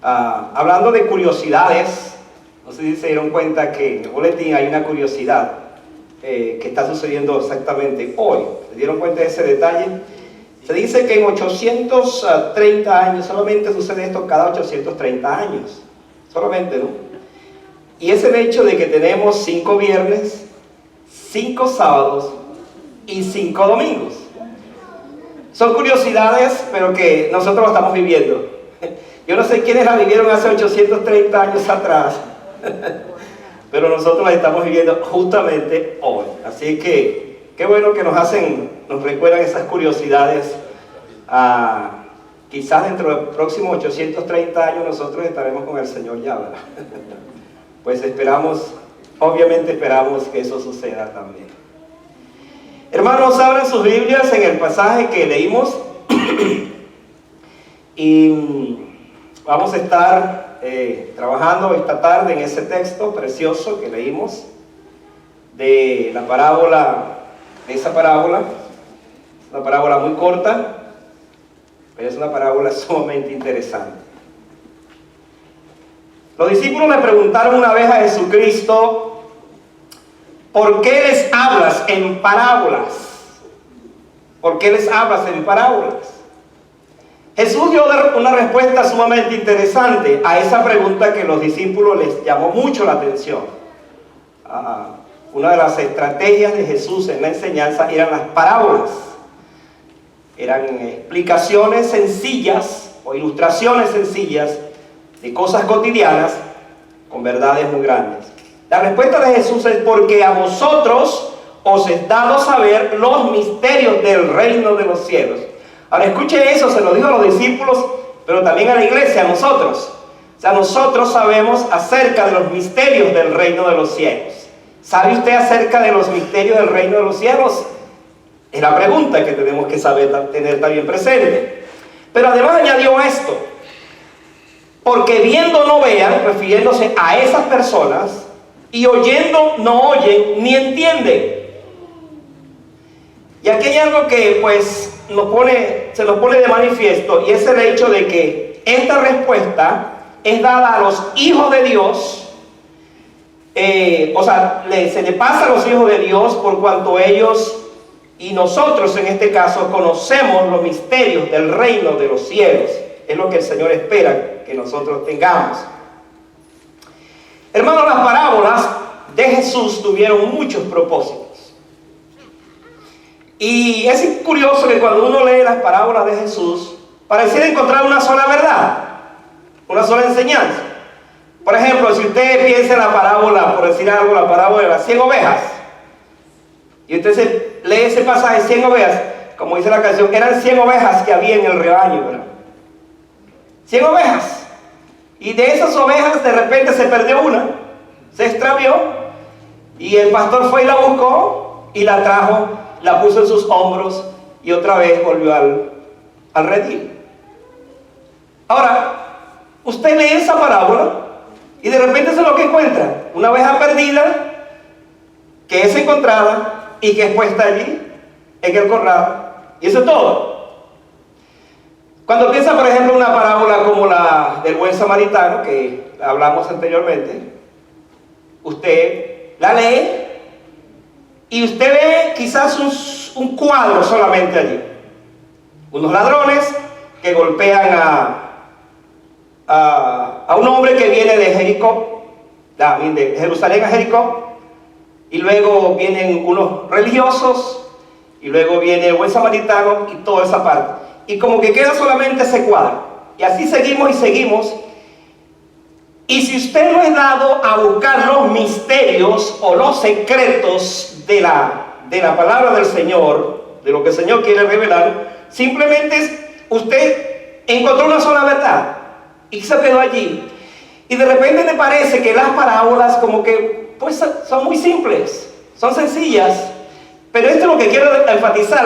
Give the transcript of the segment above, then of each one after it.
Hablando de curiosidades, no sé si se dieron cuenta que en el boletín hay una curiosidad que está sucediendo exactamente hoy. ¿Se dieron cuenta de ese detalle? Se dice que en 830 años, solamente sucede esto cada 830 años, solamente, ¿no? Y es el hecho de que tenemos 5 viernes, 5 sábados y 5 domingos. Son curiosidades, pero que nosotros lo estamos viviendo. Yo no sé quiénes la vivieron hace 830 años atrás, pero nosotros la estamos viviendo justamente hoy. Así que, qué bueno que nos recuerdan esas curiosidades. Quizás dentro de los próximos 830 años nosotros estaremos con el Señor ya, ¿verdad? Pues obviamente esperamos que eso suceda también. Hermanos, abran sus Biblias en el pasaje que leímos y vamos a estar trabajando esta tarde en ese texto precioso que leímos de la parábola, una parábola muy corta, pero es una parábola sumamente interesante. Los discípulos le preguntaron una vez a Jesucristo: ¿por qué les hablas en parábolas? ¿Por qué les hablas en parábolas? Jesús dio una respuesta sumamente interesante a esa pregunta que los discípulos les llamó mucho la atención. Una de las estrategias de Jesús en la enseñanza eran las parábolas. Eran explicaciones sencillas o ilustraciones sencillas de cosas cotidianas con verdades muy grandes. La respuesta de Jesús es: porque a vosotros os es dado saber los misterios del reino de los cielos. Ahora escuche eso, se lo dijo a los discípulos, pero también a la iglesia, a nosotros. O sea, nosotros sabemos acerca de los misterios del reino de los cielos. ¿Sabe usted acerca de los misterios del reino de los cielos? Es la pregunta que tenemos que tener también presente. Pero además añadió esto: porque viendo no vean, refiriéndose a esas personas, y oyendo no oyen ni entienden. Y aquí hay algo que pues se nos pone de manifiesto, y es el hecho de que esta respuesta es dada a los hijos de Dios. Se le pasa a los hijos de Dios por cuanto ellos y nosotros en este caso conocemos los misterios del reino de los cielos. Es lo que el Señor espera que nosotros tengamos. Hermanos, las parábolas de Jesús tuvieron muchos propósitos. Y es curioso que cuando uno lee las parábolas de Jesús, pareciera encontrar una sola verdad, una sola enseñanza. Por ejemplo, si usted piensa en la parábola, por decir algo, la parábola de las 100 ovejas, y usted lee ese pasaje, 100 ovejas, como dice la canción, eran 100 ovejas que había en el rebaño, ¿verdad? 100 ovejas. Y de esas ovejas de repente se perdió una, se extravió, y el pastor fue y la buscó y la trajo, la puso en sus hombros y otra vez volvió al redil. Ahora, usted lee esa parábola y de repente eso es lo que encuentra: una oveja perdida que es encontrada y que es puesta allí en el corral, y eso es todo. Cuando piensa, por ejemplo, una parábola como la del buen samaritano, que hablamos anteriormente, usted la lee y usted ve quizás un cuadro solamente allí. Unos ladrones que golpean a un hombre que viene de Jericó, de Jerusalén a Jericó, y luego vienen unos religiosos, y luego viene el buen samaritano y toda esa parte. Y como que queda solamente ese cuadro. Y así seguimos y seguimos. Y si usted no es dado a buscar los misterios o los secretos de la palabra del Señor, de lo que el Señor quiere revelar, simplemente usted encontró una sola verdad y se quedó allí. Y de repente le parece que las parábolas como que pues son muy simples, son sencillas. Pero esto es lo que quiero enfatizar: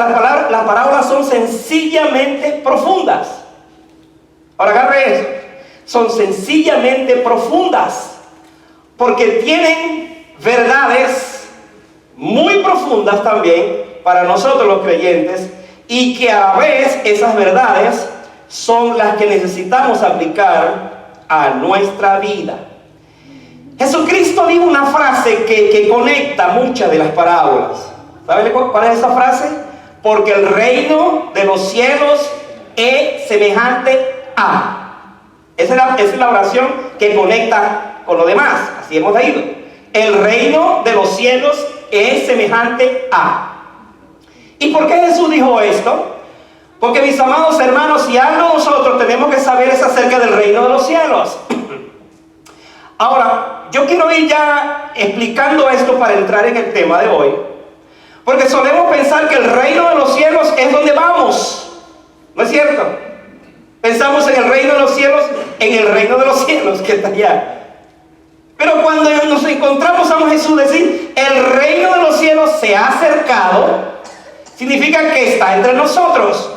las parábolas son sencillamente profundas. Ahora agarre eso: son sencillamente profundas, porque tienen verdades muy profundas también para nosotros los creyentes, y que a la vez esas verdades son las que necesitamos aplicar a nuestra vida. Jesucristo dijo una frase que conecta muchas de las parábolas. ¿Sabe cuál es esa frase? Porque el reino de los cielos es semejante a. Esa es la oración que conecta con lo demás. Así hemos leído. El reino de los cielos es semejante a. ¿Y por qué Jesús dijo esto? Porque, mis amados hermanos, si algo nosotros tenemos que saber es acerca del reino de los cielos. Ahora, yo quiero ir ya explicando esto para entrar en el tema de hoy. Porque solemos pensar que el reino de los cielos es donde vamos. ¿No es cierto? Pensamos en el reino de los cielos, en el reino de los cielos que está allá. Pero cuando nos encontramos a Jesús decir, el reino de los cielos se ha acercado, significa que está entre nosotros.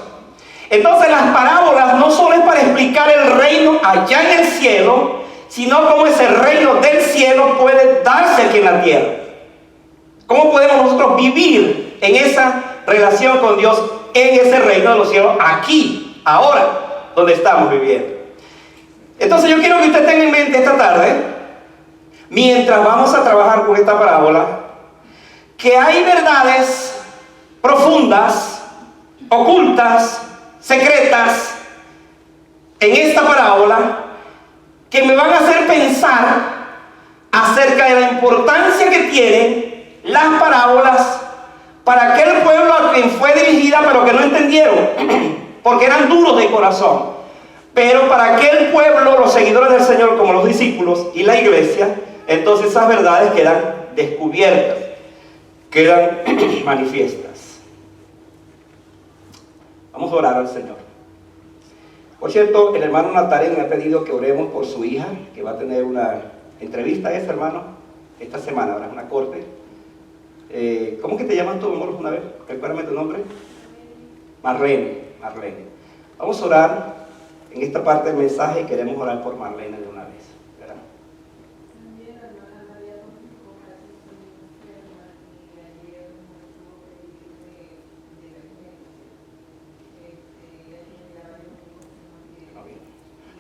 Entonces las parábolas no solo es para explicar el reino allá en el cielo, sino cómo ese reino del cielo puede darse aquí en la tierra. ¿Cómo podemos nosotros vivir en esa relación con Dios, en ese reino de los cielos, aquí, ahora, donde estamos viviendo? Entonces yo quiero que usted tenga en mente esta tarde, mientras vamos a trabajar con esta parábola, que hay verdades profundas, ocultas, secretas, en esta parábola, que me van a hacer pensar acerca de la importancia que tienen las parábolas para aquel pueblo a quien fue dirigida, pero que no entendieron, porque eran duros de corazón. Pero para aquel pueblo, los seguidores del Señor, como los discípulos y la iglesia, entonces esas verdades quedan descubiertas, quedan manifiestas. Vamos a orar al Señor. Por cierto, el hermano Natalín me ha pedido que oremos por su hija, que va a tener una entrevista, hermano, esta semana, habrá una corte. ¿Cómo que te llaman tú, amor, una vez? Recuérdame tu nombre. Marlene. Vamos a orar en esta parte del mensaje y queremos orar por Marlene de una vez, ¿verdad?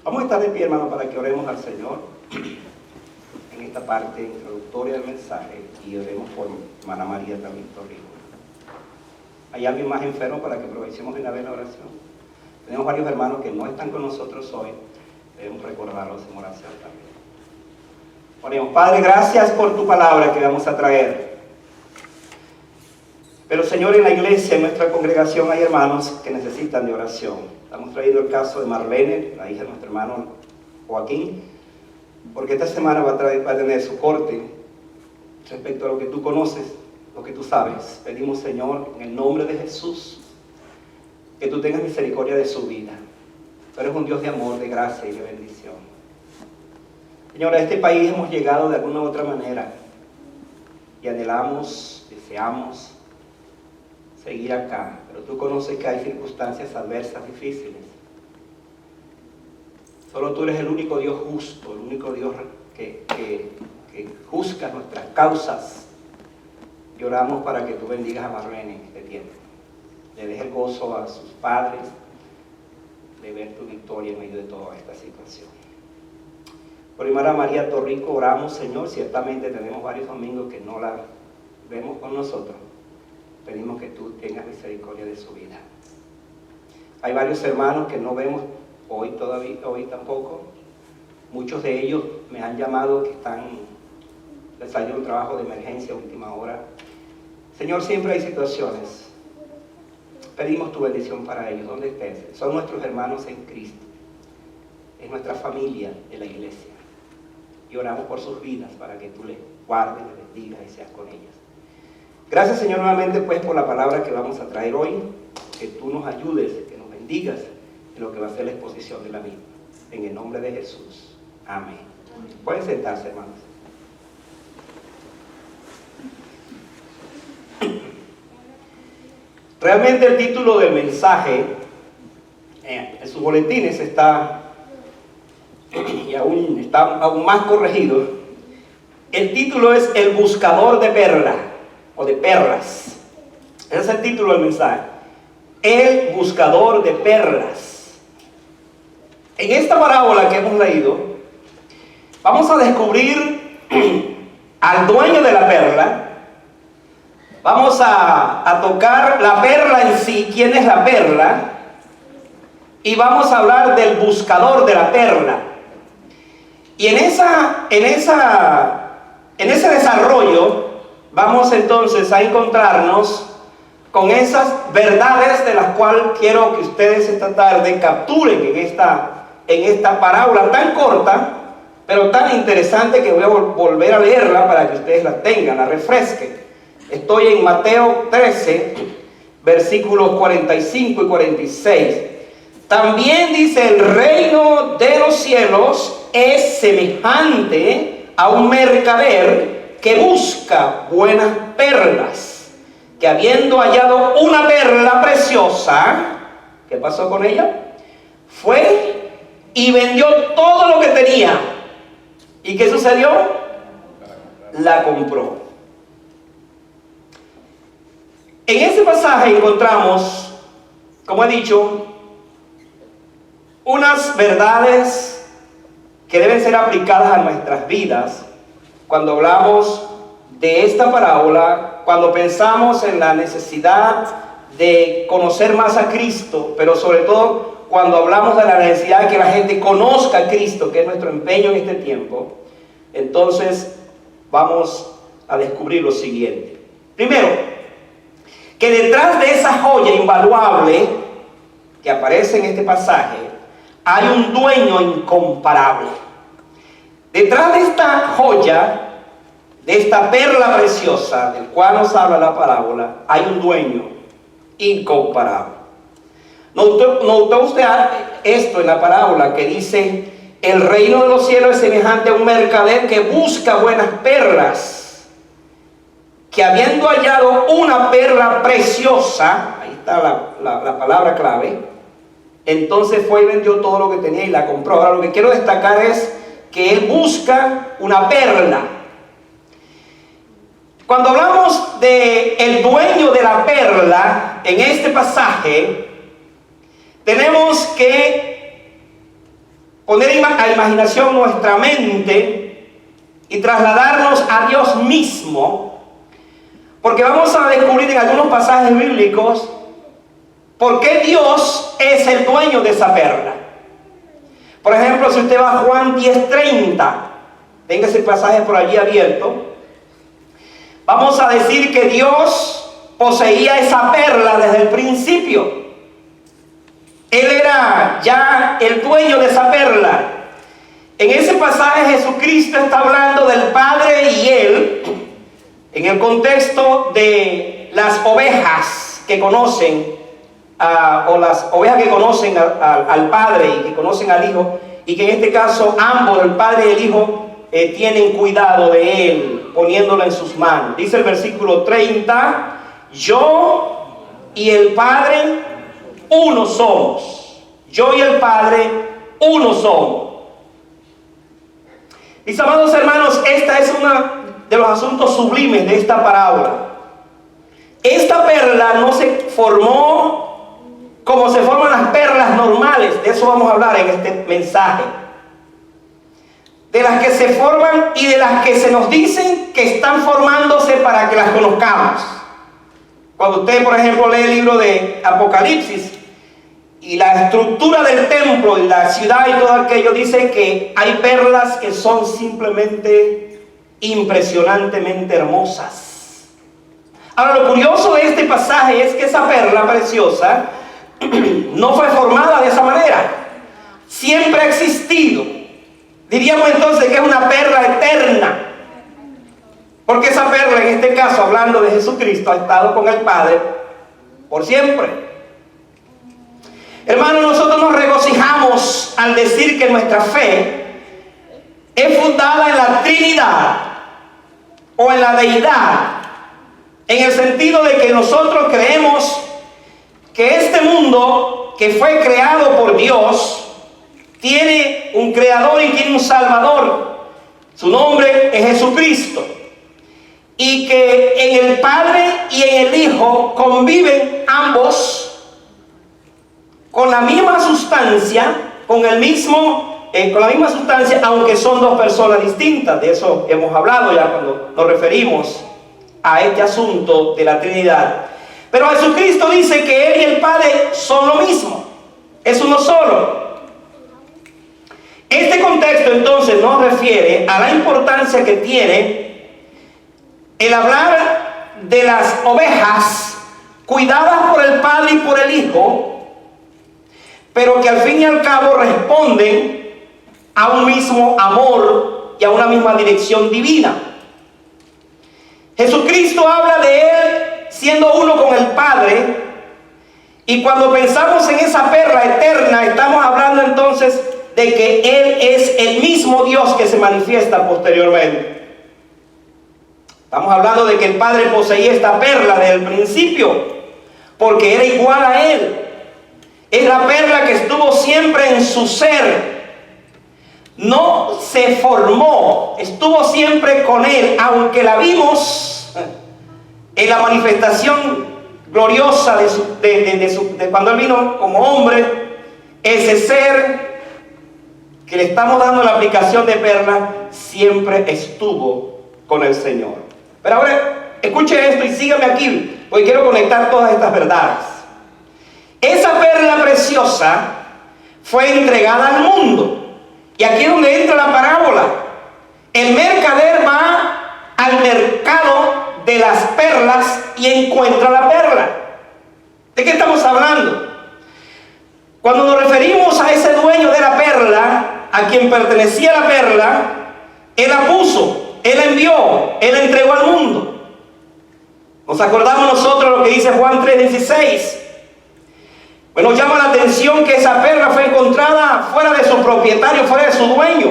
Vamos a estar de pie, hermano, para que oremos al Señor en esta parte introductoria del mensaje y oremos por hermana María también Torrijos. ¿Hay alguien más enfermo para que aprovechemos de una vez la oración? Tenemos varios hermanos que no están con nosotros hoy, debemos recordarlos en oración también. Oremos. Padre, gracias por tu palabra que vamos a traer. Pero Señor, en la iglesia, en nuestra congregación hay hermanos que necesitan de oración. Estamos trayendo el caso de Marlene, la hija de nuestro hermano Joaquín, porque esta semana va a tener su corte respecto a lo que tú conoces, lo que tú sabes. Pedimos, Señor, en el nombre de Jesús, que tú tengas misericordia de su vida. Tú eres un Dios de amor, de gracia y de bendición. Señor, a este país hemos llegado de alguna u otra manera y anhelamos, deseamos seguir acá, pero tú conoces que hay circunstancias adversas, difíciles. Solo tú eres el único Dios justo, el único Dios que juzga nuestras causas. Y oramos para que tú bendigas a Marlene en este tiempo. Le dejes el gozo a sus padres de ver tu victoria en medio de toda esta situación. Por hermana María Torrico oramos, Señor. Ciertamente tenemos varios domingos que no la vemos con nosotros. Pedimos que tú tengas misericordia de su vida. Hay varios hermanos que no vemos hoy tampoco. Muchos de ellos me han llamado que les salió un trabajo de emergencia a última hora. Señor, siempre hay situaciones. Pedimos tu bendición para ellos, donde estén. Son nuestros hermanos en Cristo. Es nuestra familia de la iglesia. Y oramos por sus vidas para que tú les guardes, les bendigas y seas con ellas. Gracias, Señor, nuevamente pues por la palabra que vamos a traer hoy. Que tú nos ayudes, que nos bendigas en lo que va a ser la exposición de la misma. En el nombre de Jesús. Amén. Pueden sentarse, hermanos. Realmente el título del mensaje en sus boletines está aún más corregido. El título es El buscador de perlas o de perlas. Ese es el título del mensaje. El buscador de perlas. En esta parábola que hemos leído, vamos a descubrir al dueño de la perla. Vamos a tocar la perla en sí, quién es la perla, y vamos a hablar del buscador de la perla. Y en ese desarrollo vamos entonces a encontrarnos con esas verdades de las cuales quiero que ustedes esta tarde capturen en esta parábola tan corta, pero tan interesante, que voy a volver a leerla para que ustedes la tengan, la refresquen. Estoy en Mateo 13, versículos 45 y 46. También dice: el reino de los cielos es semejante a un mercader que busca buenas perlas, que habiendo hallado una perla preciosa, ¿qué pasó con ella? Fue y vendió todo lo que tenía. ¿Y qué sucedió? La compró. En este pasaje encontramos, como he dicho, unas verdades que deben ser aplicadas a nuestras vidas cuando hablamos de esta parábola, cuando pensamos en la necesidad de conocer más a Cristo, pero sobre todo cuando hablamos de la necesidad de que la gente conozca a Cristo, que es nuestro empeño en este tiempo. Entonces vamos a descubrir lo siguiente. Primero, que detrás de esa joya invaluable que aparece en este pasaje hay un dueño incomparable. Detrás de esta joya, de esta perla preciosa del cual nos habla la parábola, hay un dueño incomparable. ¿Notó usted esto en la parábola que dice: el reino de los cielos es semejante a un mercader que busca buenas perlas, que habiendo hallado una perla preciosa, ahí está la palabra clave, entonces fue y vendió todo lo que tenía y la compró. Ahora, lo que quiero destacar es que él busca una perla. Cuando hablamos de el dueño de la perla en este pasaje, tenemos que poner a imaginación nuestra mente y trasladarnos a Dios mismo, porque vamos a descubrir en algunos pasajes bíblicos por qué Dios es el dueño de esa perla. Por ejemplo, si usted va a Juan 10:30, tenga ese pasaje por allí abierto, vamos a decir que Dios poseía esa perla desde el principio. Él era ya el dueño de esa perla. En ese pasaje Jesucristo está hablando del Padre y Él, en el contexto de las ovejas que conocen, o las ovejas que conocen al Padre y que conocen al Hijo, y que en este caso ambos, el Padre y el Hijo, tienen cuidado de Él, poniéndolo en sus manos. Dice el versículo 30: yo y el Padre uno somos. Yo y el Padre uno somos. Mis amados hermanos, esta es uno de los asuntos sublimes de esta parábola. Esta perla no se formó como se forman las perlas normales. De eso vamos a hablar en este mensaje. De las que se forman y de las que se nos dicen que están formándose para que las conozcamos. Cuando usted, por ejemplo, lee el libro de Apocalipsis y la estructura del templo y la ciudad y todo aquello, dice que hay perlas que son simplemente impresionantemente hermosas. Ahora, lo curioso de este pasaje es que esa perla preciosa no fue formada de esa manera. Siempre ha existido. Diríamos entonces que es una perla eterna, porque esa perla, en este caso hablando de Jesucristo, ha estado con el Padre por siempre. Hermanos, nosotros nos regocijamos al decir que nuestra fe es fundada en la Trinidad o en la deidad, en el sentido de que nosotros creemos que este mundo que fue creado por Dios tiene un creador y tiene un salvador. Su nombre es Jesucristo. Y que en el Padre y en el Hijo conviven ambos con la misma sustancia, con el mismo con la misma sustancia, aunque son dos personas distintas. De eso hemos hablado ya cuando nos referimos a este asunto de la Trinidad. Pero Jesucristo dice que Él y el Padre son lo mismo, es uno solo. Este contexto entonces nos refiere a la importancia que tiene el hablar de las ovejas cuidadas por el Padre y por el Hijo, pero que al fin y al cabo responden a un mismo amor y a una misma dirección divina. Jesucristo habla de Él siendo uno con el Padre, y cuando pensamos en esa perla eterna, estamos hablando entonces de que Él es el mismo Dios que se manifiesta posteriormente. Estamos hablando de que el Padre poseía esta perla desde el principio, porque era igual a Él. Es la perla que estuvo siempre en su ser. No se formó, estuvo siempre con Él, aunque la vimos en la manifestación gloriosa de cuando Él vino como hombre. Ese ser que le estamos dando la aplicación de perla siempre estuvo con el Señor. Pero ahora escuche esto y sígame aquí, porque quiero conectar todas estas verdades. Esa perla preciosa fue entregada al mundo. Y aquí es donde entra la parábola. El mercader va al mercado de las perlas y encuentra la perla. ¿De qué estamos hablando? Cuando nos referimos a ese dueño de la perla, a quien pertenecía la perla, Él la puso, Él la envió, Él la entregó al mundo. Nos acordamos nosotros lo que dice Juan 3:16. Bueno, llama la atención que esa perla fue encontrada fuera de su propietario, fuera de su dueño,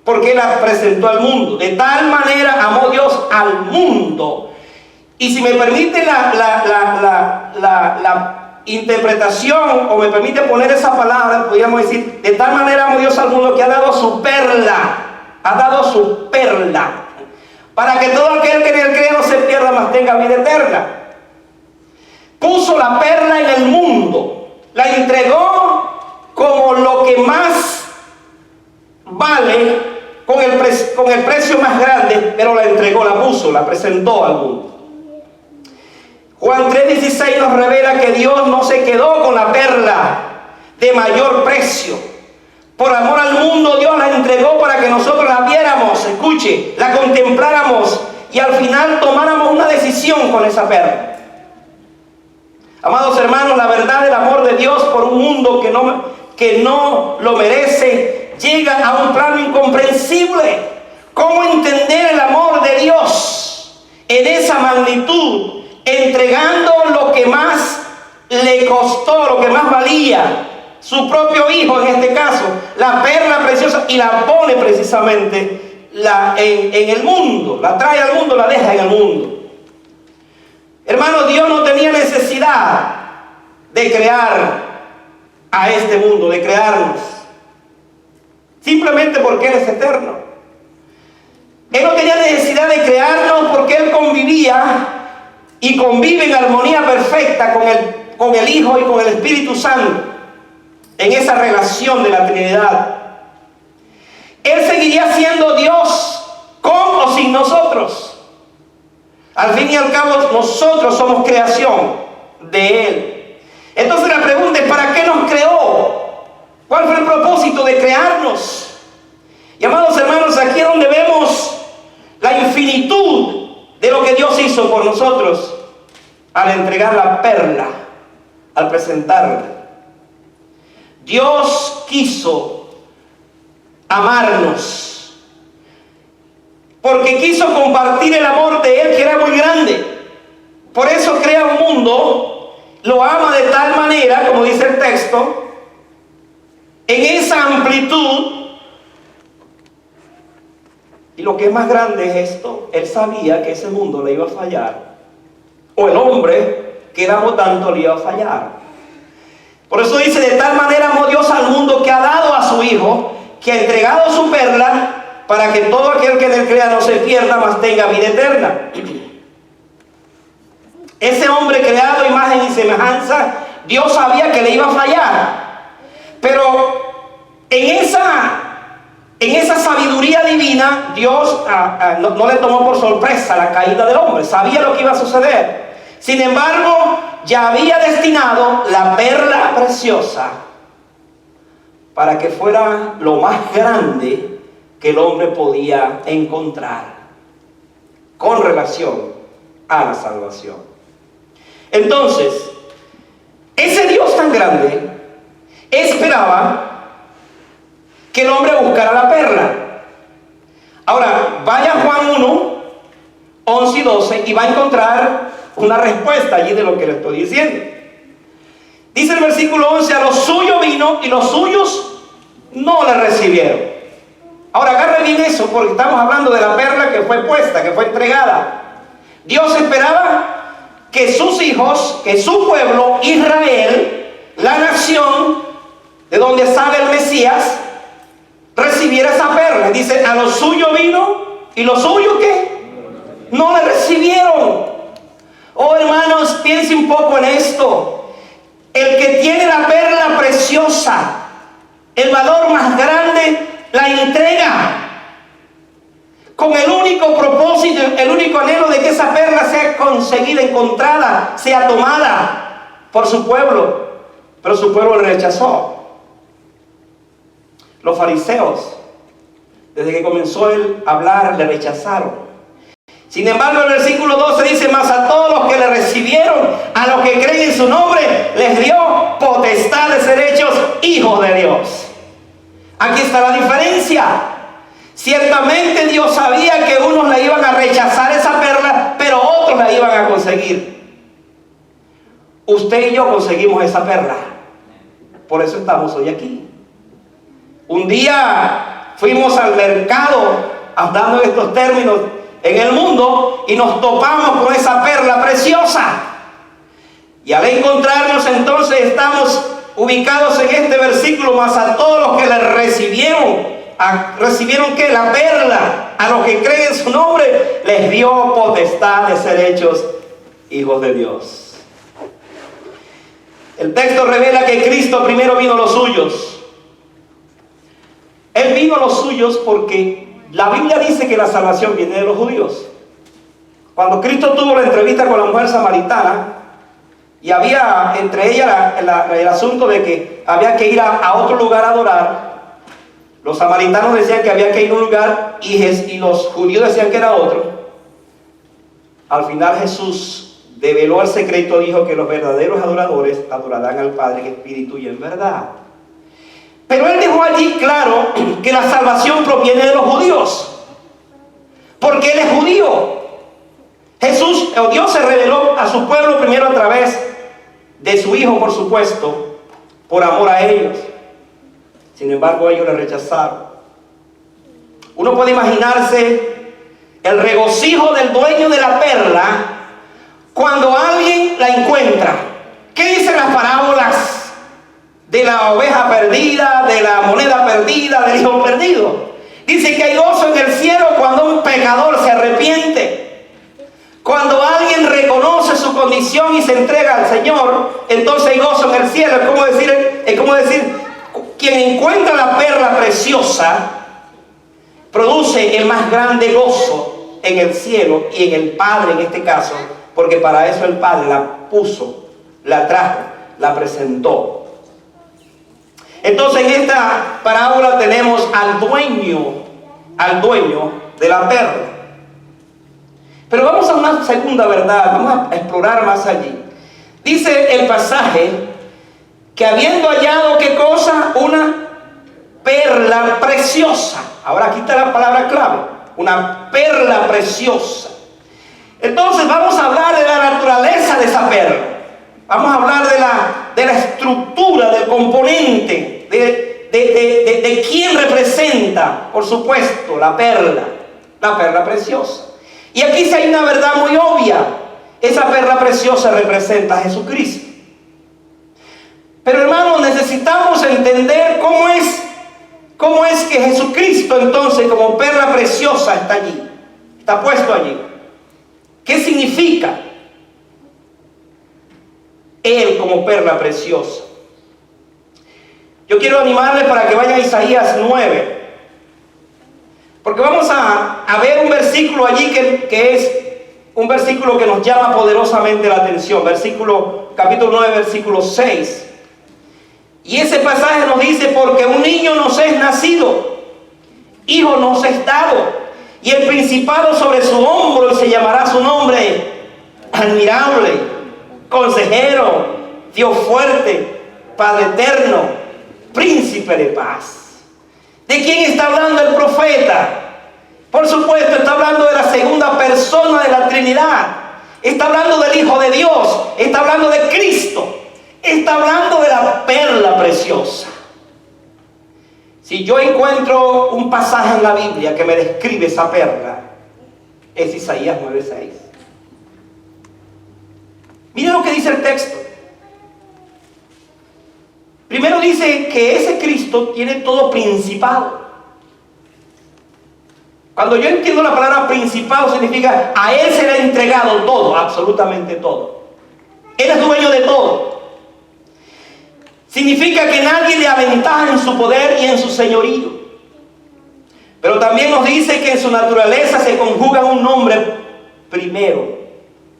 porque Él la presentó al mundo. De tal manera amó Dios al mundo. Y si me permite la interpretación, o me permite poner esa palabra, podríamos decir, de tal manera amó Dios al mundo que ha dado su perla, para que todo aquel que en Él cree no se pierda, mas tenga vida eterna. Puso la perla en el mundo, la entregó como lo que más vale, con el precio más grande, pero la entregó, la puso, la presentó al mundo. Juan 3:16 nos revela que Dios no se quedó con la perla de mayor precio. Por amor al mundo, Dios la entregó para que nosotros la viéramos, escuche, la contempláramos y al final tomáramos una decisión con esa perla. Amados hermanos, la verdad del amor de Dios por un mundo que no lo merece llega a un plano incomprensible. ¿Cómo entender el amor de Dios en esa magnitud, entregando lo que más le costó, lo que más valía, su propio hijo en este caso, la perla preciosa, y la pone precisamente en el mundo, la trae al mundo, la deja en el mundo? Hermanos, Dios no tenía necesidad de crear a este mundo, de crearnos, simplemente porque Él es eterno. Él no tenía necesidad de crearnos porque Él convivía y convive en armonía perfecta con el Hijo y con el Espíritu Santo, en esa relación de la Trinidad. Él seguiría siendo Dios con o sin nosotros. Al fin y al cabo, nosotros somos creación de Él. Entonces la pregunta es, ¿para qué nos creó? ¿Cuál fue el propósito de crearnos? Y amados hermanos, aquí es donde vemos la infinitud de lo que Dios hizo por nosotros al entregar la perla, al presentarla. Dios quiso amarnos, porque quiso compartir el amor de Él, que era muy grande. Por eso crea un mundo, lo ama de tal manera, como dice el texto, en esa amplitud. Y lo que es más grande es esto: Él sabía que ese mundo le iba a fallar, o el hombre que Él amó tanto le iba a fallar. Por eso dice, de tal manera amó Dios al mundo que ha dado a su Hijo, que ha entregado su perla, para que todo aquel que en Él crea no se pierda, mas tenga vida eterna. Ese hombre creado a imagen y semejanza, Dios sabía que le iba a fallar, pero En esa sabiduría divina, Dios no le tomó por sorpresa la caída del hombre. Sabía lo que iba a suceder. Sin embargo, ya había destinado la perla preciosa para que fuera lo más grande que el hombre podía encontrar con relación a la salvación. Entonces, ese Dios tan grande esperaba que el hombre buscara la perla. Ahora, vaya a Juan 1, 11 y 12 y va a encontrar una respuesta allí de lo que le estoy diciendo. Dice el versículo 11: a los suyos vino y los suyos no le recibieron. Ahora agarre bien eso, porque estamos hablando de la perla que fue puesta, que fue entregada. Dios esperaba que sus hijos, que su pueblo, Israel, la nación de donde sale el Mesías, recibiera esa perla. Dice, a los suyos vino y los suyos ¿qué? No le recibieron. Oh hermanos, piense un poco en esto. El que tiene la perla preciosa, el valor más grande, la entrega con el único propósito, el único anhelo de que esa perla sea conseguida, encontrada, sea tomada por su pueblo. Pero su pueblo le rechazó. Los fariseos, desde que comenzó él a hablar, le rechazaron. Sin embargo, el versículo 12 dice: mas a todos los que le recibieron, a los que creen en su nombre, les dio potestad de ser hechos hijos de Dios. Aquí está la diferencia. Ciertamente Dios sabía que unos le iban a rechazar esa perla, pero otros la iban a conseguir. Usted y yo conseguimos esa perla. Por eso estamos hoy aquí. Un día fuimos al mercado, hablando de estos términos, en el mundo, y nos topamos con esa perla preciosa. Y al encontrarnos, entonces estamos ubicados en este versículo: mas a todos los que le recibieron, ¿recibieron qué? La perla. A los que creen en su nombre, les dio potestad de ser hechos hijos de Dios. El texto revela que Cristo primero vino a los suyos. Él vino a los suyos porque la Biblia dice que la salvación viene de los judíos. Cuando Cristo tuvo la entrevista con la mujer samaritana, y había entre ella el asunto de que había que ir a otro lugar a adorar, los samaritanos decían que había que ir a un lugar y los judíos decían que era otro. Al final Jesús develó el secreto, dijo que los verdaderos adoradores adorarán al Padre en espíritu y en verdad. Pero él dejó allí claro que la salvación proviene de los judíos, porque él es judío. Dios se reveló a su pueblo primero a través de su Hijo, por supuesto, por amor a ellos. Sin embargo, ellos le rechazaron. Uno puede imaginarse el regocijo del dueño de la perla cuando alguien la encuentra. ¿Qué dicen las parábolas de la oveja perdida, de la moneda perdida, del hijo perdido? Dice que hay gozo en el cielo cuando un pecador se arrepiente. Cuando alguien reconoce su condición y se entrega al Señor, entonces hay gozo en el cielo. Es como decir, quien encuentra la perla preciosa produce el más grande gozo en el cielo y en el Padre en este caso, porque para eso el Padre la puso, la trajo, la presentó. Entonces en esta parábola tenemos al dueño de la perla. Pero vamos a una segunda verdad, vamos a explorar más allí. Dice el pasaje que habiendo hallado, ¿qué cosa? Una perla preciosa. Ahora aquí está la palabra clave, una perla preciosa. Entonces vamos a hablar de la naturaleza de esa perla. Vamos a hablar de la estructura, del componente, de quién representa, por supuesto, la perla preciosa. Y aquí sí hay una verdad muy obvia. Esa perla preciosa representa a Jesucristo. Pero hermanos, necesitamos entender cómo es que Jesucristo entonces como perla preciosa está allí, está puesto allí. ¿Qué significa Él como perla preciosa? Yo quiero animarles para que vayan a Isaías 9. Porque vamos a ver un versículo allí que es un versículo que nos llama poderosamente la atención. Capítulo 9, versículo 6. Y ese pasaje nos dice: porque un niño nos es nacido, hijo nos es dado, y el principado sobre su hombro, y se llamará su nombre admirable, consejero, Dios fuerte, Padre eterno, príncipe de paz. ¿De quién está hablando el profeta? Por supuesto, está hablando de la segunda persona de la Trinidad. Está hablando del Hijo de Dios. Está hablando de Cristo. Está hablando de la perla preciosa. Si yo encuentro un pasaje en la Biblia que me describe esa perla, es Isaías 9:6. Miren lo que dice el texto. Primero dice que ese Cristo tiene todo principado. Cuando yo entiendo la palabra principado, significa a Él se le ha entregado todo, absolutamente todo. Él es dueño de todo. Significa que nadie le aventaja en su poder y en su señorío. Pero también nos dice que en su naturaleza se conjuga un nombre primero,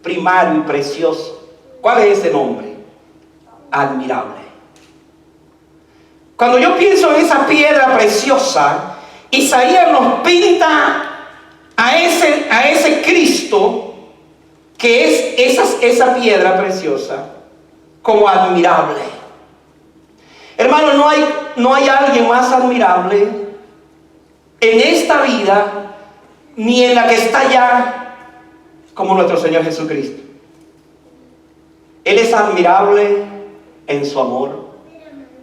primario y precioso. ¿Cuál es ese nombre? Admirable. Cuando yo pienso en esa piedra preciosa, Isaías nos pinta a ese Cristo que es esa piedra preciosa como admirable. Hermano, no hay alguien más admirable en esta vida ni en la que está allá como nuestro Señor Jesucristo. Él es admirable en su amor.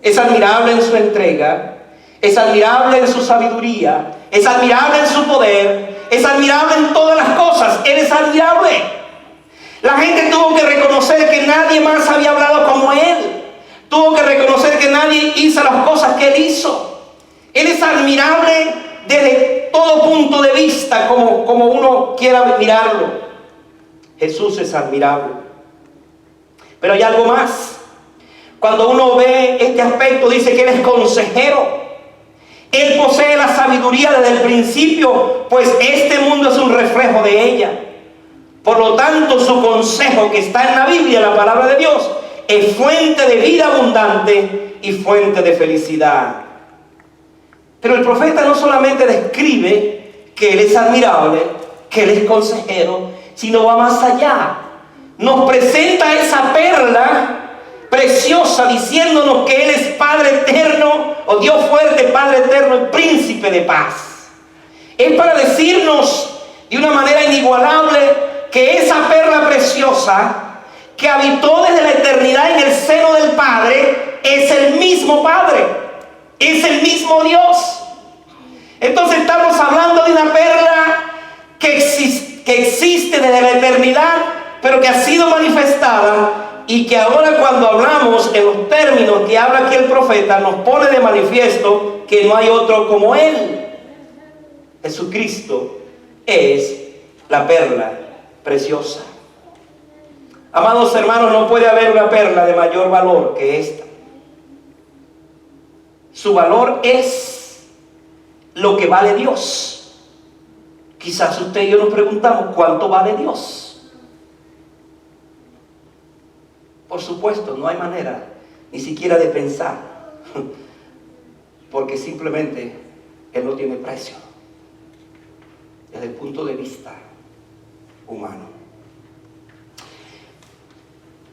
Es admirable en su entrega, es admirable en su sabiduría, es admirable en su poder, es admirable en todas las cosas. Él es admirable. La gente tuvo que reconocer que nadie más había hablado como Él. Tuvo que reconocer que nadie hizo las cosas que Él hizo. Él es admirable desde todo punto de vista, como uno quiera mirarlo. Jesús es admirable. Pero hay algo más. Cuando uno ve este aspecto, dice que Él es consejero. Él posee la sabiduría desde el principio, pues este mundo es un reflejo de ella. Por lo tanto, su consejo que está en la Biblia, la palabra de Dios, es fuente de vida abundante y fuente de felicidad. Pero el profeta no solamente describe que Él es admirable, que Él es consejero, sino va más allá. Nos presenta esa perla preciosa diciéndonos que Él es Padre eterno, o Dios fuerte, Padre eterno, el príncipe de paz. Es para decirnos de una manera inigualable que esa perla preciosa que habitó desde la eternidad en el seno del Padre es el mismo Padre, es el mismo Dios. Entonces estamos hablando de una perla que existe desde la eternidad, pero que ha sido manifestada y que ahora, cuando hablamos en los términos que habla aquí el profeta, nos pone de manifiesto que no hay otro como Él. Jesucristo es la perla preciosa. Amados hermanos, no puede haber una perla de mayor valor que esta. Su valor es lo que vale Dios. Quizás usted y yo nos preguntamos, ¿cuánto vale Dios? Por supuesto, no hay manera ni siquiera de pensar, porque simplemente Él no tiene precio desde el punto de vista humano.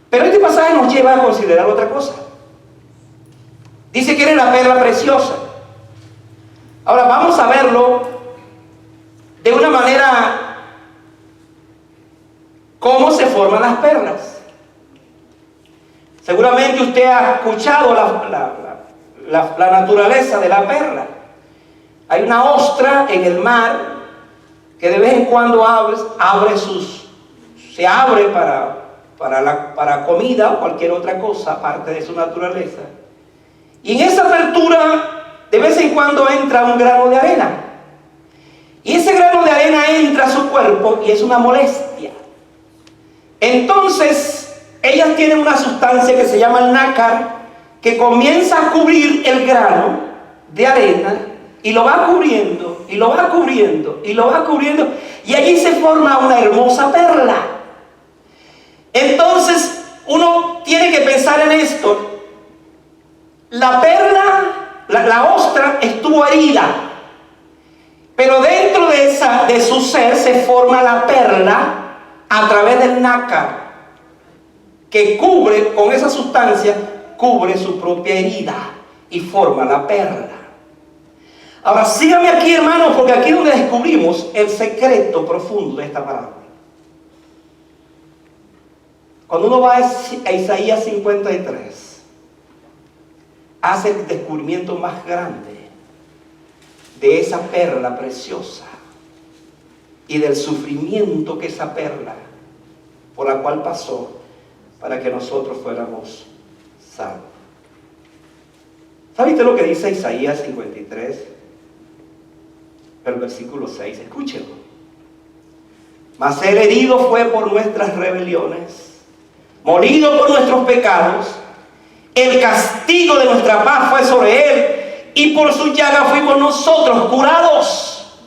Pero este pasaje nos lleva a considerar otra cosa. Dice que Él es la perla preciosa. Ahora vamos a verlo de una manera, cómo se forman las perlas. Seguramente usted ha escuchado la naturaleza de la perla. Hay una ostra en el mar que de vez en cuando se abre para comida o cualquier otra cosa aparte de su naturaleza. Y en esa apertura de vez en cuando entra un grano de arena. Y ese grano de arena entra a su cuerpo y es una molestia. Entonces ellas tienen una sustancia que se llama el nácar, que comienza a cubrir el grano de arena y lo va cubriendo, y lo va cubriendo, y lo va cubriendo, y allí se forma una hermosa perla. Entonces uno tiene que pensar en esto. La perla, la ostra estuvo herida, pero dentro de su ser se forma la perla a través del nácar, que cubre, con esa sustancia, cubre su propia herida y forma la perla. Ahora síganme aquí, hermanos, porque aquí es donde descubrimos el secreto profundo de esta parábola. Cuando uno va a Isaías 53, hace el descubrimiento más grande de esa perla preciosa y del sufrimiento que esa perla por la cual pasó para que nosotros fuéramos salvos. ¿Sabe usted lo que dice Isaías 53? El versículo 6, escúchelo. Mas el herido fue por nuestras rebeliones, molido por nuestros pecados, el castigo de nuestra paz fue sobre él, y por su llaga fuimos nosotros curados.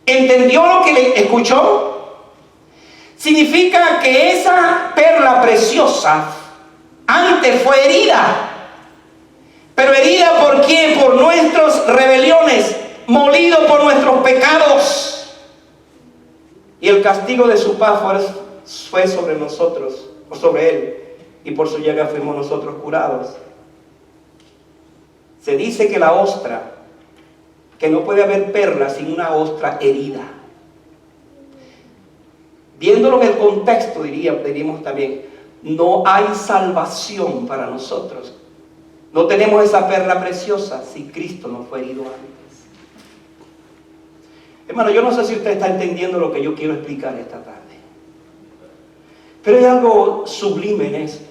¿Entendió lo que le escuchó? Significa que esa perla preciosa antes fue herida. ¿Pero herida por quién? Por nuestras rebeliones, molido por nuestros pecados. Y el castigo de su paz fue sobre nosotros, o sobre él, y por su llaga fuimos nosotros curados. Se dice que la ostra, que no puede haber perla sin una ostra herida. Viéndolo en el contexto, diríamos también, no hay salvación para nosotros. No tenemos esa perla preciosa si Cristo no fue herido antes. Hermano, yo no sé si usted está entendiendo lo que yo quiero explicar esta tarde. Pero hay algo sublime en esto.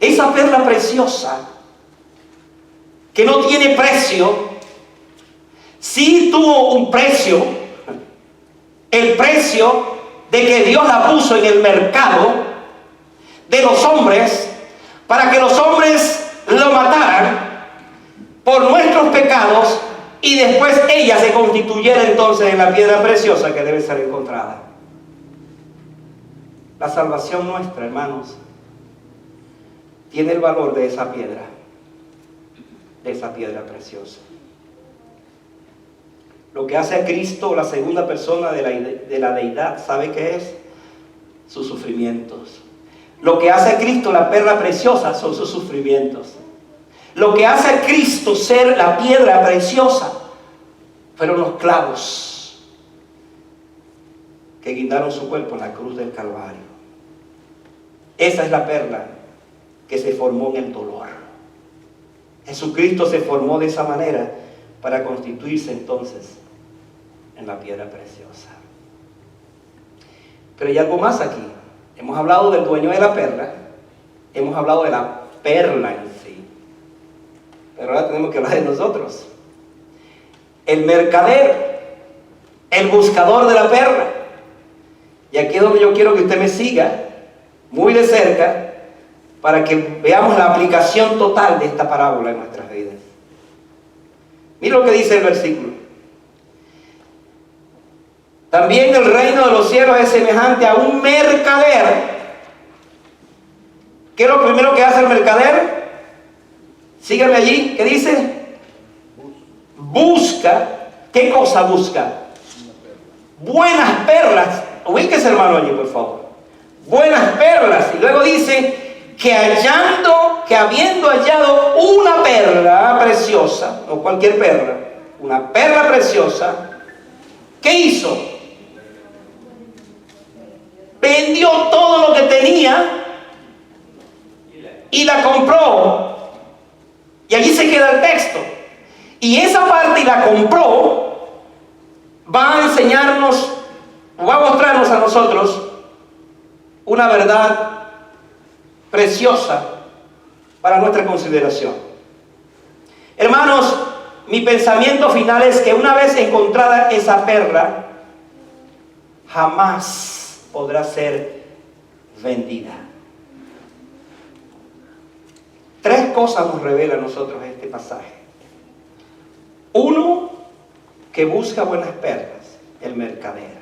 Esa perla preciosa, que no tiene precio, sí tuvo un precio. El precio de que Dios la puso en el mercado de los hombres, para que los hombres lo mataran por nuestros pecados, y después ella se constituyera entonces en la piedra preciosa que debe ser encontrada. La salvación nuestra, hermanos, tiene el valor de esa piedra preciosa. Lo que hace a Cristo la segunda persona de la deidad, ¿sabe qué es? Sus sufrimientos. Lo que hace a Cristo la perla preciosa son sus sufrimientos. Lo que hace a Cristo ser la piedra preciosa fueron los clavos que guindaron su cuerpo en la cruz del Calvario. Esa es la perla que se formó en el dolor. Jesucristo se formó de esa manera para constituirse entonces en la piedra preciosa. Pero hay algo más aquí. Hemos hablado del dueño de la perla, hemos hablado de la perla en sí, pero ahora tenemos que hablar de nosotros. El mercader, el buscador de la perla. Y aquí es donde yo quiero que usted me siga muy de cerca para que veamos la aplicación total de esta parábola en nuestras vidas. Mira lo que dice el versículo. También el reino de los cielos es semejante a un mercader. ¿Qué es lo primero que hace el mercader? Síganme allí. ¿Qué dice? Busca. ¿Qué cosa busca? Buenas perlas. Ubíquese, hermano, allí, por favor. Buenas perlas. Y luego dice que habiendo hallado una perla preciosa, o cualquier perla, una perla preciosa, ¿qué hizo? Vendió todo lo que tenía y la compró. Y allí se queda el texto. Y esa parte, y la compró, va a enseñarnos, va a mostrarnos a nosotros una verdad preciosa para nuestra consideración. Hermanos, mi pensamiento final es que una vez encontrada esa perla, jamás podrá ser vendida. Tres cosas nos revela a nosotros este pasaje. Uno, que busca buenas perlas, el mercader.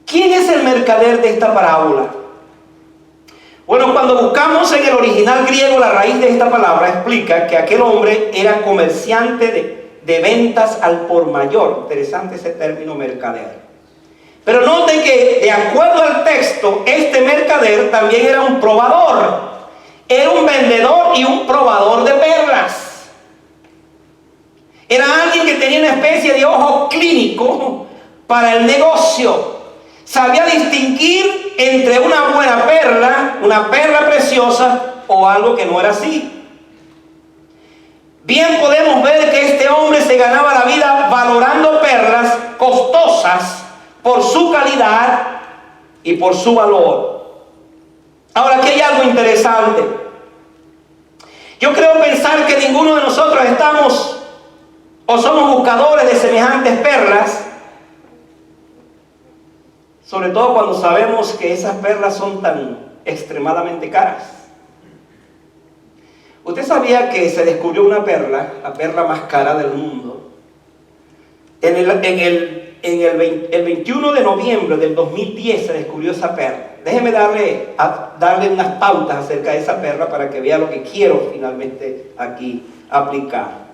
¿Quién es el mercader de esta parábola? Bueno, cuando buscamos en el original griego la raíz de esta palabra, explica que aquel hombre era comerciante de ventas al por mayor. Interesante ese término mercader. Pero note que, de acuerdo al texto, este mercader también era un probador. Era un vendedor y un probador de perlas. Era alguien que tenía una especie de ojo clínico para el negocio. Sabía distinguir entre una buena perla, una perla preciosa, o algo que no era así. Bien podemos ver que este hombre se ganaba la vida valorando perlas costosas por su calidad y por su valor. Ahora, aquí hay algo interesante. Yo creo pensar que ninguno de nosotros estamos o somos buscadores de semejantes perlas, sobre todo cuando sabemos que esas perlas son tan extremadamente caras. ¿Usted sabía que se descubrió una perla, la perla más cara del mundo? El 21 de noviembre del 2010 se descubrió esa perla. Déjeme darle unas pautas acerca de esa perla para que vea lo que quiero finalmente aquí aplicar.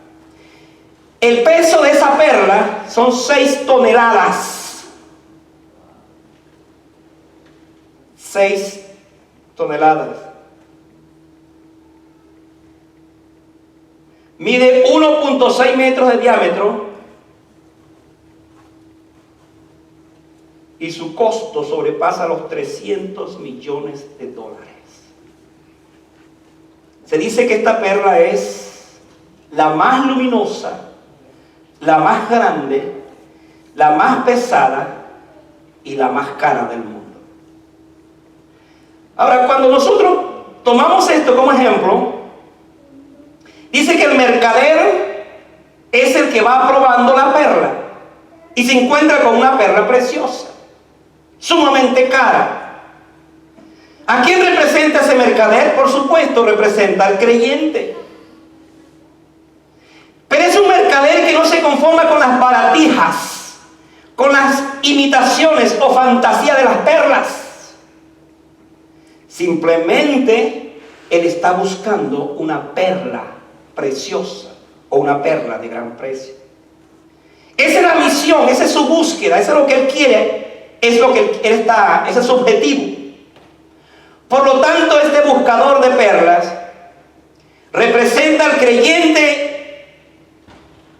El peso de esa perla son 6 toneladas. 6 toneladas. Mide 1.6 metros de diámetro y su costo sobrepasa los $300 millones. Se dice que esta perla es la más luminosa, la más grande, la más pesada y la más cara del mundo. Ahora, cuando nosotros tomamos esto como ejemplo, dice que el mercader es el que va probando la perla y se encuentra con una perla preciosa, sumamente cara. ¿A quién representa ese mercader? Por supuesto, representa al creyente. Pero es un mercader que no se conforma con las baratijas, con las imitaciones o fantasía de las perlas. Simplemente él está buscando una perla preciosa o una perla de gran precio. Esa es la misión, esa es su búsqueda, eso es lo que él quiere, ese es su objetivo. Por lo tanto, este buscador de perlas representa al creyente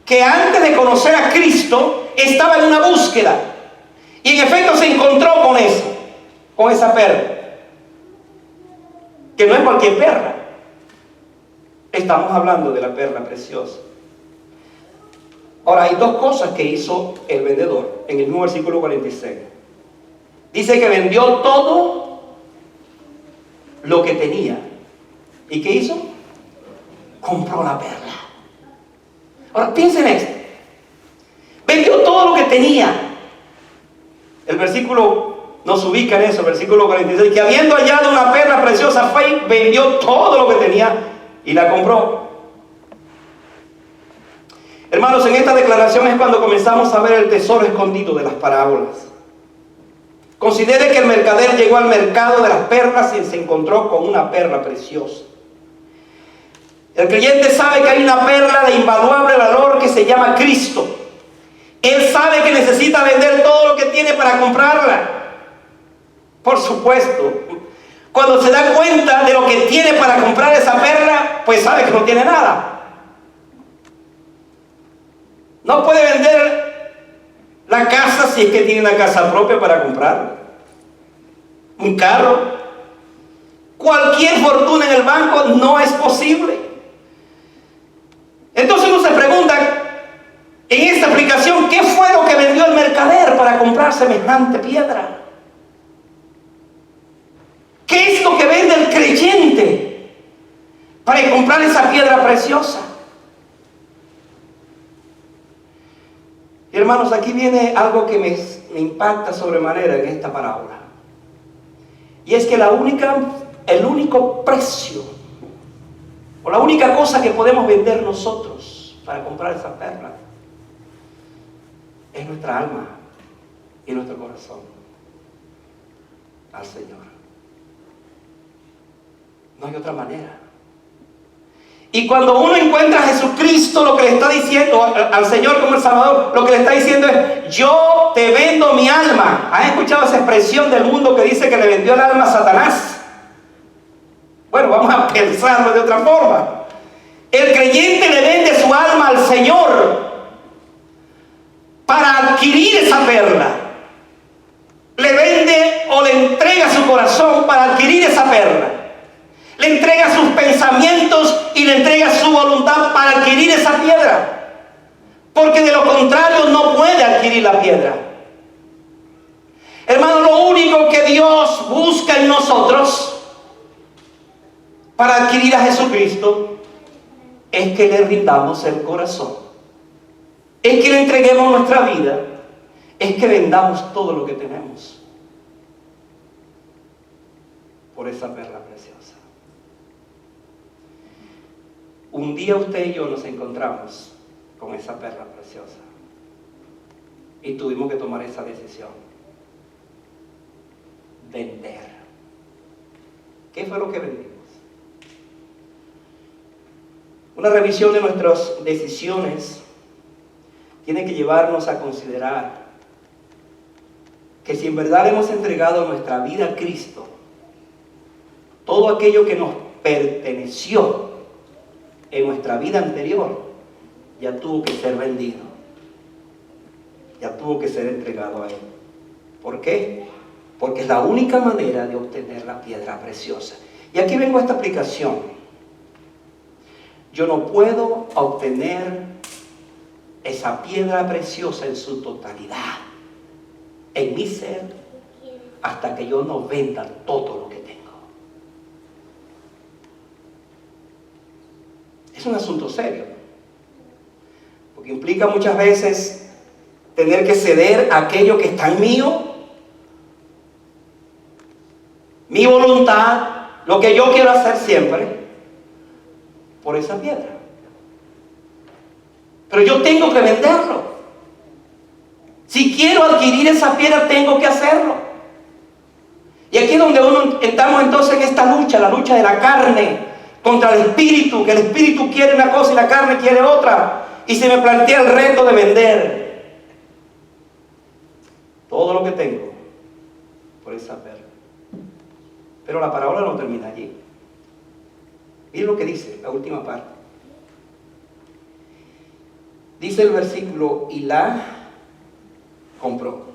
que antes de conocer a Cristo estaba en una búsqueda y en efecto se encontró con esa perla, que no es cualquier perla. Estamos hablando de la perla preciosa. Ahora, hay dos cosas que hizo el vendedor en el mismo versículo 46. Dice que vendió todo lo que tenía. ¿Y qué hizo? Compró la perla. Ahora, piensen en esto. Vendió todo lo que tenía. El versículo nos ubica en eso, el versículo 46, que habiendo hallado una perla preciosa, fue y vendió todo lo que tenía y la compró. Hermanos, en esta declaración es cuando comenzamos a ver el tesoro escondido de las parábolas. Considere que el mercader llegó al mercado de las perlas y se encontró con una perla preciosa. El creyente sabe que hay una perla de invaluable valor que se llama Cristo. Él sabe que necesita vender todo lo que tiene para comprarla. Por supuesto, cuando se da cuenta de lo que tiene para comprar esa perla, pues sabe que no tiene nada. No puede vender la casa si es que tiene una casa propia para comprarla. Un carro. Cualquier fortuna en el banco no es posible. Entonces uno se pregunta, en esta aplicación, ¿qué fue lo que vendió el mercader para comprar semejante piedra? ¿Qué es lo que vende el creyente para comprar esa piedra preciosa? Y hermanos, aquí viene algo que me impacta sobremanera en esta parábola. Y es que el único precio o la única cosa que podemos vender nosotros para comprar esa perla, es nuestra alma y nuestro corazón al Señor. No hay otra manera. Y cuando uno encuentra a Jesucristo, lo que le está diciendo al Señor como el Salvador, lo que le está diciendo es: yo te vendo mi alma. ¿Has escuchado esa expresión del mundo que dice que le vendió el alma a Satanás? Bueno, vamos a pensarlo de otra forma. El creyente le vende su alma al Señor para adquirir esa perla. Le vende o le entrega su corazón para adquirir esa perla. Le entrega sus pensamientos y le entrega su voluntad para adquirir esa piedra. Porque de lo contrario no puede adquirir la piedra. Hermano, lo único que Dios busca en nosotros para adquirir a Jesucristo es que le rindamos el corazón. Es que le entreguemos nuestra vida. Es que vendamos todo lo que tenemos por esa perla preciosa. Un día usted y yo nos encontramos con esa perla preciosa y tuvimos que tomar esa decisión: vender. ¿Qué fue lo que vendimos? Una revisión de nuestras decisiones tiene que llevarnos a considerar que si en verdad hemos entregado nuestra vida a Cristo, todo aquello que nos perteneció en nuestra vida anterior ya tuvo que ser vendido, ya tuvo que ser entregado a Él. ¿Por qué? Porque es la única manera de obtener la piedra preciosa. Y aquí vengo a esta aplicación. Yo no puedo obtener esa piedra preciosa en su totalidad en mi ser hasta que yo no venda todo lo que tengo. Es un asunto serio, porque implica muchas veces tener que ceder aquello que está en mío, mi voluntad, lo que yo quiero hacer siempre, por esa piedra. Pero yo tengo que venderlo. Si quiero adquirir esa piedra, tengo que hacerlo. Y aquí es donde estamos entonces en esta lucha, la lucha de la carne contra el espíritu, que el espíritu quiere una cosa y la carne quiere otra. Y se me plantea el reto de vender todo lo que tengo por esa perla. Pero la parábola no termina allí. Miren lo que dice, la última parte. Dice el versículo: y la compró.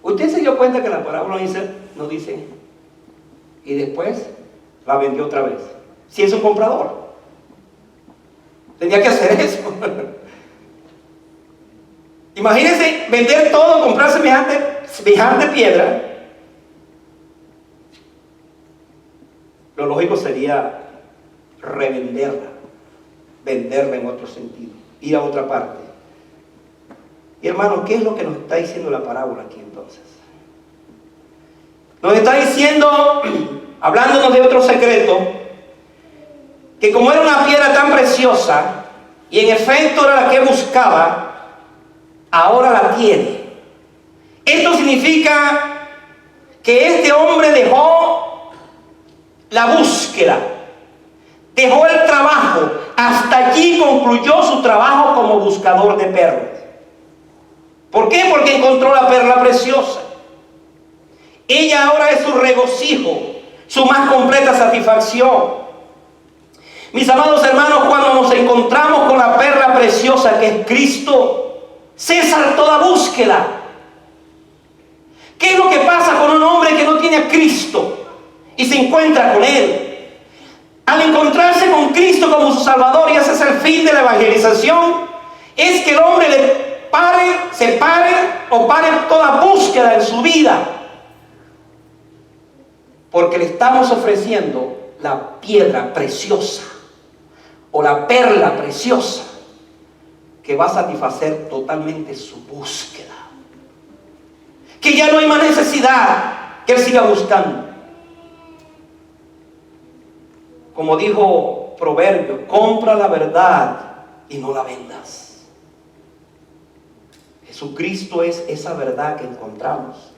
Usted se dio cuenta que la parábola no dice y después la vendió otra vez. Si es un comprador, tenía que hacer eso. Imagínense vender todo, comprar semejante piedra. Lo lógico sería revenderla, venderla en otro sentido, ir a otra parte. Y hermano, ¿qué es lo que nos está diciendo la parábola aquí entonces? Nos está diciendo, hablándonos de otro secreto, que como era una piedra tan preciosa, y en efecto era la que buscaba, ahora la tiene. Esto significa que este hombre dejó la búsqueda, dejó el trabajo, hasta allí concluyó su trabajo como buscador de perlas. ¿Por qué? Porque encontró la perla preciosa. Ella ahora es su regocijo, su más completa satisfacción. Mis amados hermanos, cuando nos encontramos con la perla preciosa que es Cristo, cesa toda búsqueda. ¿Qué es lo que pasa con un hombre que no tiene a Cristo y se encuentra con Él? Al encontrarse con Cristo como su Salvador, y ese es el fin de la evangelización, es que el hombre se pare toda búsqueda en su vida, porque le estamos ofreciendo la piedra preciosa o la perla preciosa que va a satisfacer totalmente su búsqueda, que ya no hay más necesidad que él siga buscando. como dijo Proverbio, compra la verdad y no la vendas. Jesucristo es esa verdad que encontramos.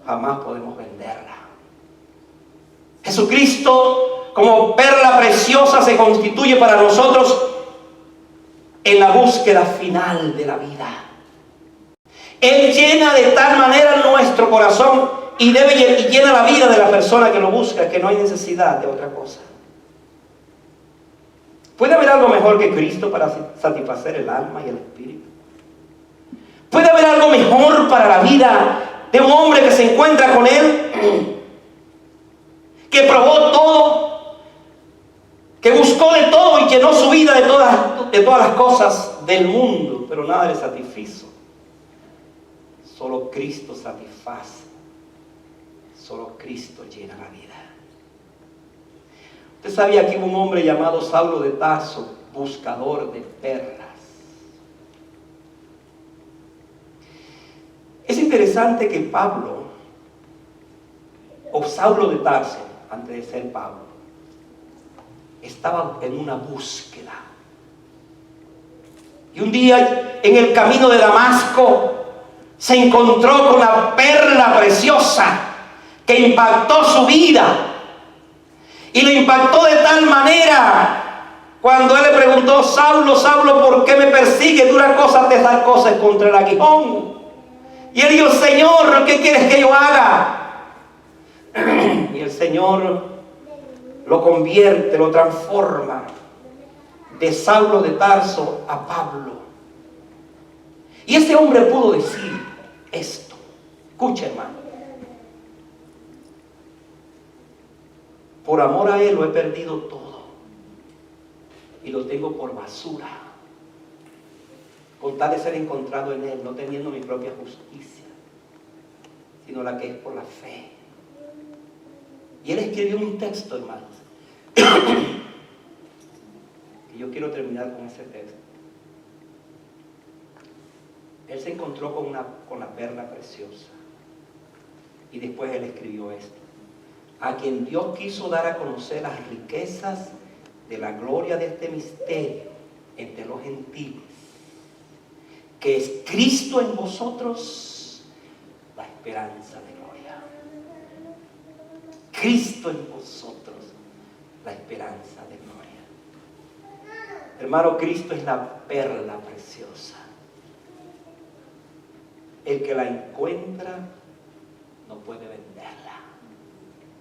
Jamás podemos venderla. Jesucristo, como perla preciosa, se constituye para nosotros en la búsqueda final de la vida. Él llena de tal manera nuestro corazón y llena la vida de la persona que lo busca, que no hay necesidad de otra cosa. ¿Puede haber algo mejor que Cristo para satisfacer el alma y el espíritu? ¿Puede haber algo mejor para la vida de un hombre que se encuentra con Él? Que probó todo, que buscó de todo y llenó su vida de todas las cosas del mundo, pero nada le satisfizo. Solo Cristo satisface. Solo Cristo llena la vida. Usted sabía que hubo un hombre llamado Saulo de Tarso, buscador de perlas. Es interesante que Pablo, o Saulo de Tarso, antes de ser Pablo, estaba en una búsqueda. Y un día en el camino de Damasco se encontró con la perla preciosa que impactó su vida. Y lo impactó de tal manera cuando él le preguntó: Saulo, Saulo, ¿por qué me persigues? Dura cosa de dar cosas contra el aguijón. Y él dijo: Señor, ¿qué quieres que yo haga? Y el Señor lo convierte, lo transforma de Saulo de Tarso a Pablo. Y ese hombre pudo decir esto. Escucha, hermano. Por amor a Él lo he perdido todo y lo tengo por basura, con tal de ser encontrado en Él, no teniendo mi propia justicia, sino la que es por la fe. Y él escribió un texto, hermanos, y yo quiero terminar con ese texto. Él se encontró con la perla preciosa y después él escribió esto: a quien Dios quiso dar a conocer las riquezas de la gloria de este misterio entre los gentiles, que es Cristo en vosotros, la esperanza de gloria. Cristo en vosotros, la esperanza de gloria. Hermano, Cristo es la perla preciosa. El que la encuentra no puede venderla.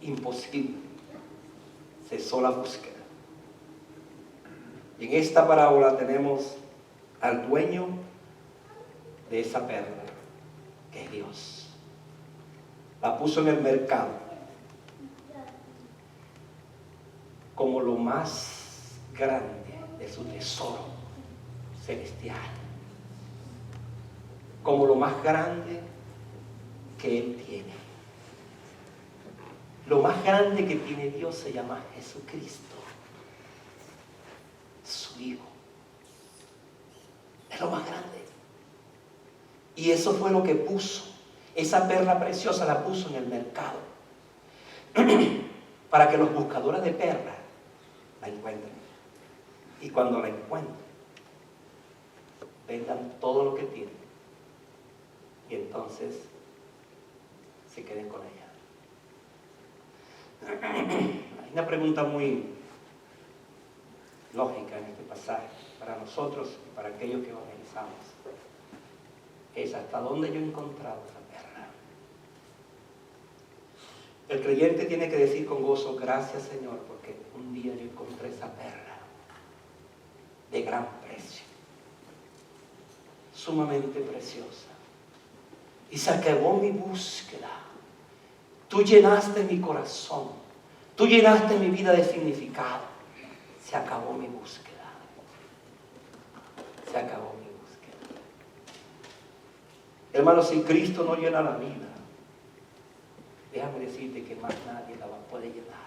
Imposible. Cesó la búsqueda. Y en esta parábola tenemos al dueño de esa perla, que es Dios. La puso en el mercado como lo más grande de su tesoro celestial, como lo más grande que Él tiene. Lo más grande que tiene Dios se llama Jesucristo, su Hijo. Es lo más grande. Y eso fue lo que puso. Esa perla preciosa la puso en el mercado para que los buscadores de perlas la encuentren. Y cuando la encuentren, vendan todo lo que tienen y entonces se queden con ella. Hay una pregunta muy lógica en este pasaje para nosotros y para aquellos que evangelizamos. Es: ¿hasta dónde yo he encontrado esa perla? El creyente tiene que decir con gozo: gracias, Señor, porque un día yo encontré esa perla de gran precio, sumamente preciosa, y se acabó mi búsqueda. Tú llenaste mi corazón, tú llenaste mi vida de significado. Se acabó mi búsqueda. Se acabó mi búsqueda. Hermano, si Cristo no llena la vida, déjame decirte que más nadie la puede llenar.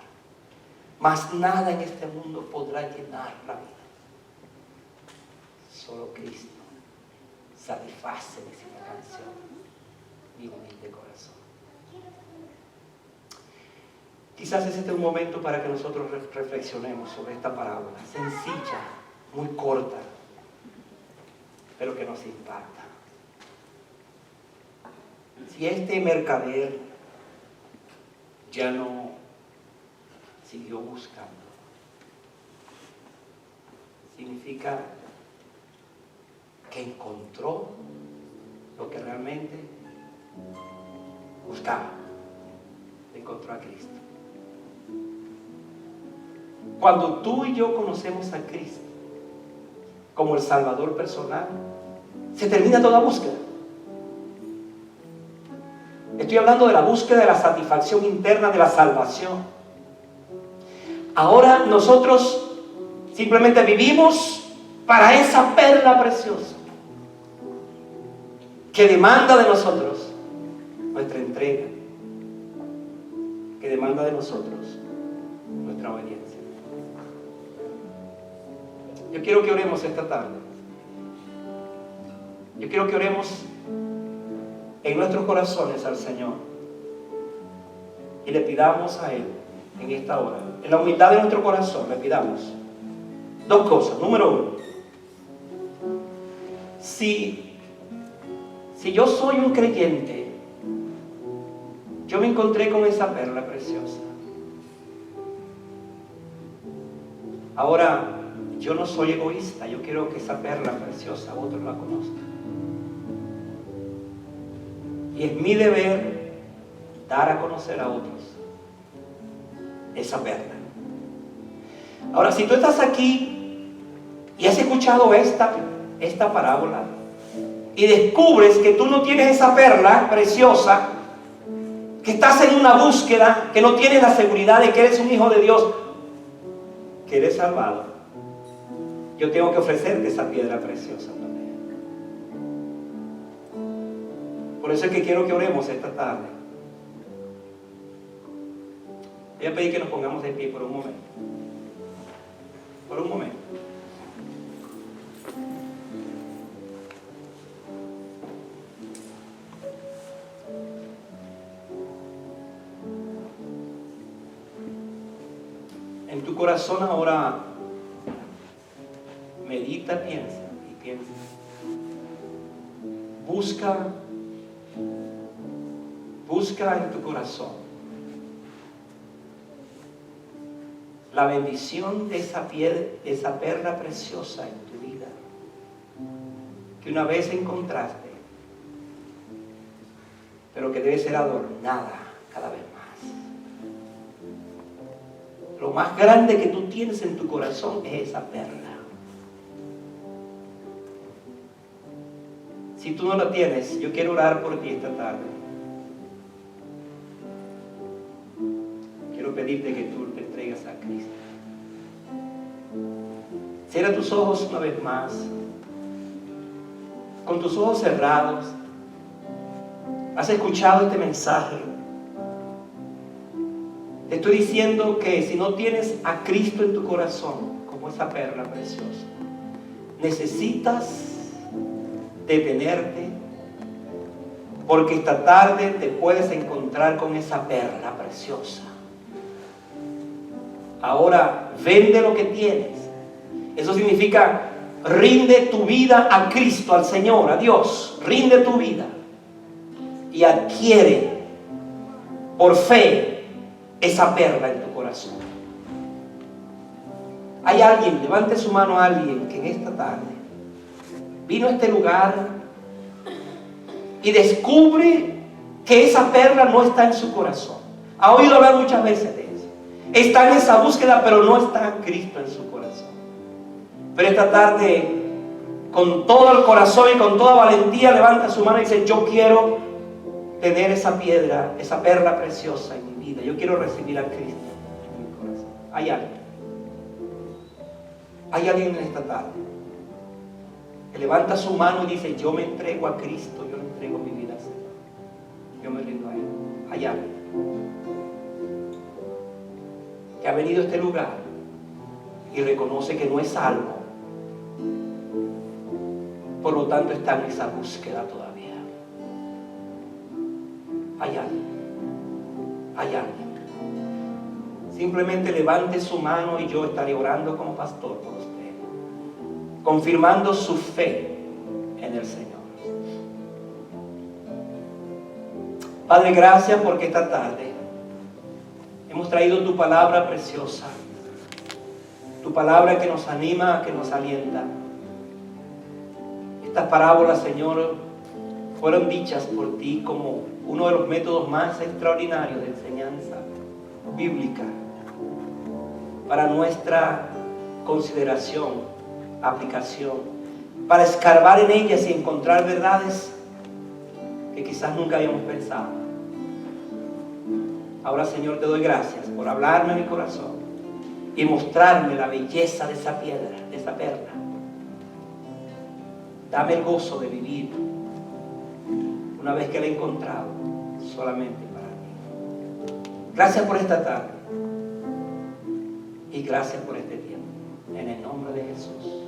Más nada en este mundo podrá llenar la vida. Solo Cristo satisface, dice la canción, mi humilde corazón. Quizás este es un momento para que nosotros reflexionemos sobre esta parábola, sencilla, muy corta, pero que nos impacta. Si este mercader ya no siguió buscando, significa que encontró lo que realmente buscaba. Encontró a Cristo. Cuando tú y yo conocemos a Cristo como el Salvador personal, se termina toda búsqueda. Estoy hablando de la búsqueda de la satisfacción interna de la salvación. Ahora nosotros simplemente vivimos para esa perla preciosa que demanda de nosotros nuestra entrega, que demanda de nosotros nuestra obediencia. Yo quiero que oremos esta tarde. Yo quiero que oremos en nuestros corazones al Señor y le pidamos a Él en esta hora, en la humildad de nuestro corazón, le pidamos dos cosas. Número uno, si yo soy un creyente, yo me encontré con esa perla preciosa. Ahora, yo no soy egoísta, yo quiero que esa perla preciosa otros la conozcan. Y es mi deber dar a conocer a otros esa perla. Ahora, si tú estás aquí y has escuchado esta parábola y descubres que tú no tienes esa perla preciosa, que estás en una búsqueda, que no tienes la seguridad de que eres un hijo de Dios, que eres salvado, yo tengo que ofrecerte esa piedra preciosa también. Por eso es que quiero que oremos esta tarde. Voy a pedir que nos pongamos de pie por un momento. Por un momento. En tu corazón ahora medita, piensa y piensa. Busca en tu corazón la bendición de esa perla preciosa en tu vida que una vez encontraste, pero que debe ser adornada cada vez más. Lo más grande que tú tienes en tu corazón es esa perla. Si tú no la tienes, yo quiero orar por ti esta tarde. Quiero pedirte que tú te entregues a Cristo. Cierra tus ojos una vez más. Con tus ojos cerrados. ¿Has escuchado este mensaje? Te estoy diciendo que si no tienes a Cristo en tu corazón, como esa perla preciosa, necesitas detenerte, porque esta tarde te puedes encontrar con esa perla preciosa. Ahora vende lo que tienes. Eso significa rinde tu vida a Cristo, al Señor, a Dios. Rinde tu vida y adquiere por fe esa perla en tu corazón. Hay alguien, levante su mano a alguien que en esta tarde vino a este lugar y descubre que esa perla no está en su corazón. Ha oído hablar muchas veces de eso. Está en esa búsqueda, pero no está Cristo en su corazón. Pero esta tarde, con todo el corazón y con toda valentía, levanta su mano y dice: yo quiero tener esa piedra, esa perla preciosa en mi vida. Yo quiero recibir a Cristo en mi corazón. Hay alguien. Hay alguien en esta tarde que levanta su mano y dice: yo me entrego a Cristo, yo le entrego mi vida a Señor, yo me rindo a Él. Hay alguien que ha venido a este lugar y reconoce que no es salvo, por lo tanto está en esa búsqueda todavía. Hay alguien, hay alguien. simplemente levante su mano y yo estaré orando como pastor por usted, confirmando su fe en el Señor. Padre, gracias porque esta tarde hemos traído tu palabra preciosa, tu palabra que nos anima, que nos alienta. Estas parábolas, Señor, fueron dichas por ti como uno de los métodos más extraordinarios de enseñanza bíblica para nuestra consideración, aplicación, para escarbar en ellas y encontrar verdades que quizás nunca habíamos pensado. Ahora, Señor, te doy gracias por hablarme a mi corazón y mostrarme la belleza de esa piedra, de esa perla. Dame el gozo de vivir una vez que la he encontrado solamente para ti. Gracias por esta tarde y gracias por este tiempo. En el nombre de Jesús.